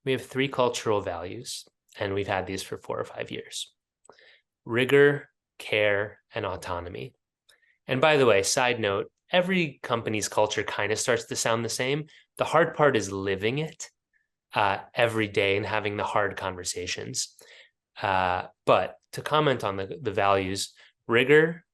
We have three cultural values, and we've had these for 4 or 5 years: rigor, care, and autonomy. And by the way, side note, every company's culture kind of starts to sound the same. The hard part is living it every day and having the hard conversations. But to comment on the values, rigor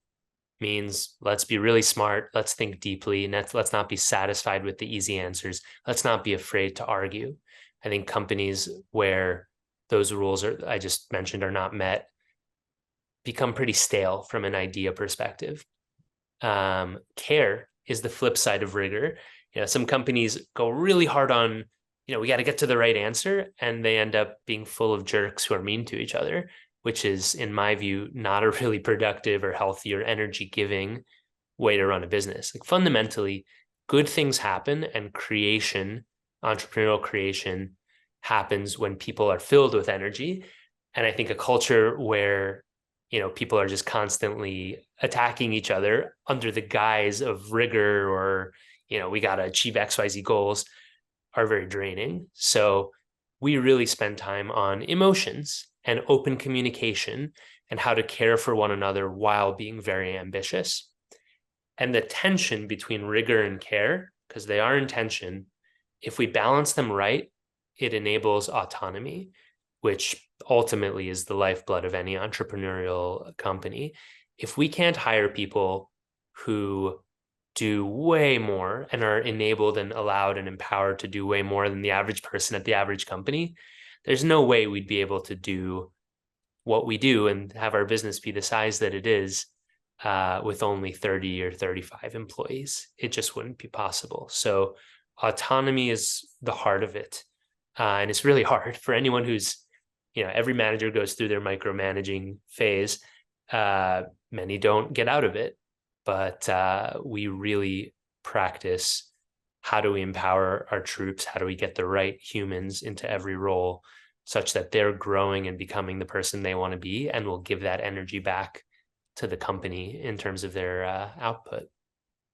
means let's be really smart, let's think deeply, and let's not be satisfied with the easy answers. Let's not be afraid to argue. I think companies where those rules I just mentioned are not met become pretty stale from an idea perspective. Care is the flip side of rigor. Some companies go really hard on, we got to get to the right answer, and they end up being full of jerks who are mean to each other, which is, in my view, not a really productive or healthy or energy-giving way to run a business. Like, fundamentally, good things happen, and entrepreneurial creation happens when people are filled with energy. And I think a culture where people are just constantly attacking each other under the guise of rigor or, we got to achieve XYZ goals are very draining. So we really spend time on emotions and open communication and how to care for one another while being very ambitious. And the tension between rigor and care, because they are in tension, if we balance them right, it enables autonomy, which ultimately is the lifeblood of any entrepreneurial company. If we can't hire people who do way more and are enabled and allowed and empowered to do way more than the average person at the average company, there's no way we'd be able to do what we do and have our business be the size that it is with only 30 or 35 employees. It just wouldn't be possible. So autonomy is the heart of it. And it's really hard for anyone who's, every manager goes through their micromanaging phase. Many don't get out of it, but we really practice how do we empower our troops? How do we get the right humans into every role such that they're growing and becoming the person they want to be and will give that energy back to the company in terms of their output?